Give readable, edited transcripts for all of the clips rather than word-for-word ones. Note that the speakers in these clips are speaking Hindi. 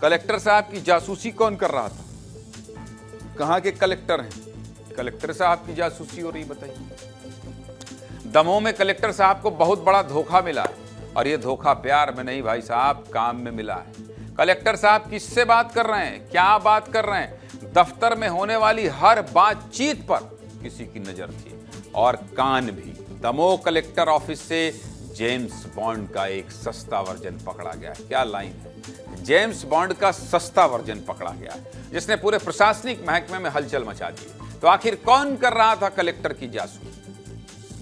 कलेक्टर साहब की जासूसी कौन कर रहा था? कहाँ के कलेक्टर हैं? कलेक्टर साहब की जासूसी हो रही, बताइए। दमोह में कलेक्टर साहब को बहुत बड़ा धोखा मिला है, और ये धोखा प्यार में नहीं भाई साहब, काम में मिला है। कलेक्टर साहब किससे बात कर रहे हैं, क्या बात कर रहे हैं? दफ्तर में होने वाली हर बातचीत पर किसी की नजर थी, और कान भी। दमोह कलेक्टर ऑफिस से जेम्स बॉन्ड का एक सस्ता वर्जन पकड़ा गया है। क्या लाइन है, जेम्स बॉन्ड का सस्ता वर्जन पकड़ा गया है, जिसने पूरे प्रशासनिक महकमे में हलचल मचा दी। तो आखिर कौन कर रहा था कलेक्टर की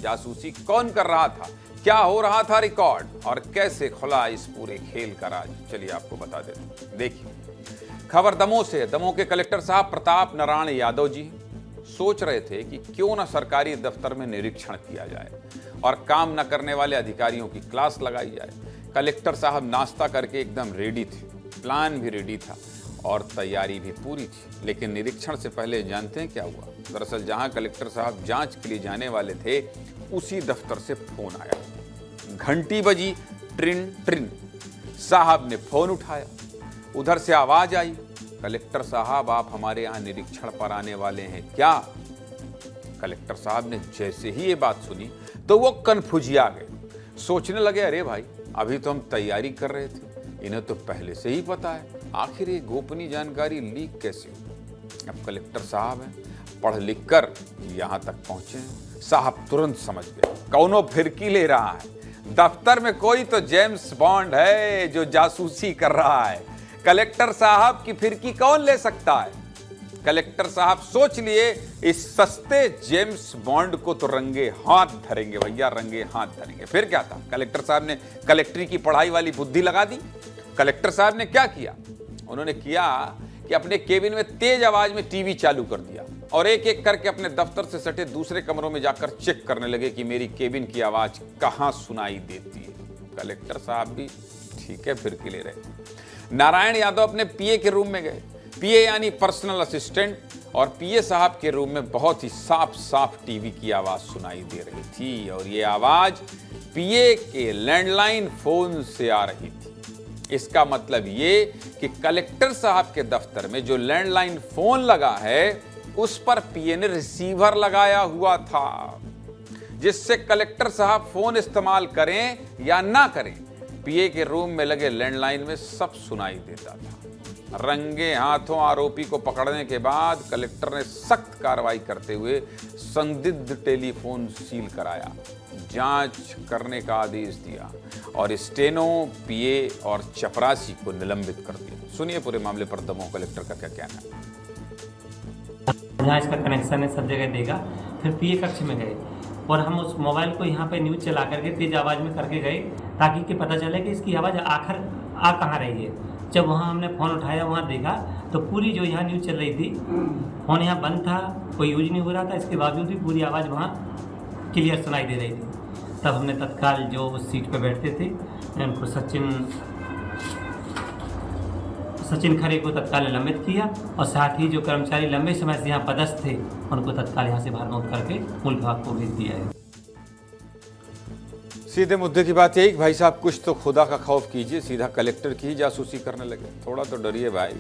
जासूसी कौन कर रहा था? क्या हो रहा था रिकॉर्ड, और कैसे खुला इस पूरे खेल का राज? चलिए आपको बता देता हूं। देखिए खबर दमोह से। दमोह के कलेक्टर साहब प्रताप नारायण यादव जी सोच रहे थे कि क्यों ना सरकारी दफ्तर में निरीक्षण किया जाए और काम न करने वाले अधिकारियों की क्लास लगाई जाए। कलेक्टर साहब नाश्ता करके एकदम रेडी थे, प्लान भी रेडी था और तैयारी भी पूरी थी। लेकिन निरीक्षण से पहले जानते हैं क्या हुआ? दरअसल जहां कलेक्टर साहब जांच के लिए जाने वाले थे, उसी दफ्तर से फोन आया। घंटी बजी, ट्रिन ट्रिन। साहब ने फोन उठाया। उधर से आवाज आई, कलेक्टर साहब आप हमारे यहाँ निरीक्षण पर आने वाले हैं क्या? कलेक्टर साहब ने जैसे ही ये बात सुनी तो वो कन्फ्यूजिया गए। सोचने लगे, अरे भाई अभी तो हम तैयारी कर रहे थे, इन्हें तो पहले से ही पता है, आखिर ये गोपनीय जानकारी लीक कैसे हुई? अब कलेक्टर साहब हैं, पढ़ लिख कर यहाँ तक पहुंचे हैं। साहब तुरंत समझ गए कौनो फिरकी ले रहा है, दफ्तर में कोई तो जेम्स बॉन्ड है जो जासूसी कर रहा है। कलेक्टर साहब की फिरकी कौन ले सकता है? कलेक्टर साहब सोच लिए, इस सस्ते जेम्स बॉन्ड को तो रंगे हाथ धरेंगे भैया, रंगे हाथ धरेंगे। फिर क्या था, कलेक्टर साहब ने कलेक्ट्री की पढ़ाई वाली बुद्धि लगा दी। कलेक्टर साहब ने क्या किया? उन्होंने किया कि अपने केबिन में तेज आवाज में टीवी चालू कर दिया और एक एक करके अपने दफ्तर से सटे दूसरे कमरों में जाकर चेक करने लगे कि मेरी केबिन की आवाज कहां सुनाई देती है। कलेक्टर साहब भी ठीक है फिरकी ले रहे। नारायण यादव अपने पीए के रूम में गए। पीए यानी पर्सनल असिस्टेंट, और पीए साहब के रूम में बहुत ही साफ साफ टीवी की आवाज सुनाई दे रही थी, और ये आवाज पीए के लैंडलाइन फोन से आ रही थी। इसका मतलब ये कि कलेक्टर साहब के दफ्तर में जो लैंडलाइन फोन लगा है, उस पर पीए ने रिसीवर लगाया हुआ था, जिससे कलेक्टर साहब फोन इस्तेमाल करें या ना करें, पीए के रूम में लगे लैंडलाइन में सब सुनाई देता था। रंगे हाथों आरोपी को पकड़ने के बाद कलेक्टर ने सख्त कार्रवाई करते हुए संदिग्ध टेलीफोन सील कराया, जांच करने का आदेश दिया और स्टेनो, पीए और चपरासी को निलंबित कर दिया। सुनिए पूरे मामले पर दमोह कलेक्टर का क्या कहना है। जहाँ इसका कनेक्शन है सब जगह देगा। फिर पीए कक्ष में गए और हम उस मोबाइल को यहाँ पे न्यूज़ चला करके तेज आवाज़ में करके गए, ताकि कि पता चले कि इसकी आवाज़ आखिर आ कहाँ रही है। जब वहाँ हमने फ़ोन उठाया, वहाँ देखा तो पूरी जो यहाँ न्यूज़ चल रही थी, फ़ोन यहाँ बंद था, कोई यूज नहीं हो रहा था, इसके बावजूद भी पूरी आवाज़ वहाँ क्लियर सुनाई दे रही थी। तब हमने तत्काल जो उस सीट पर बैठते थे उनको सचिन खरे को तत्काल निलंबित किया, और साथ ही जो कर्मचारी लंबे समय से यहाँ पदस्थ थे उनको तत्काल यहाँ से बाहर करके मूल विभाग को भेज दिया है। सीधे मुद्दे की बात यही कि भाई साहब कुछ तो खुदा का खौफ कीजिए, सीधा कलेक्टर की ही जासूसी करने लगे। थोड़ा तो डरिए भाई।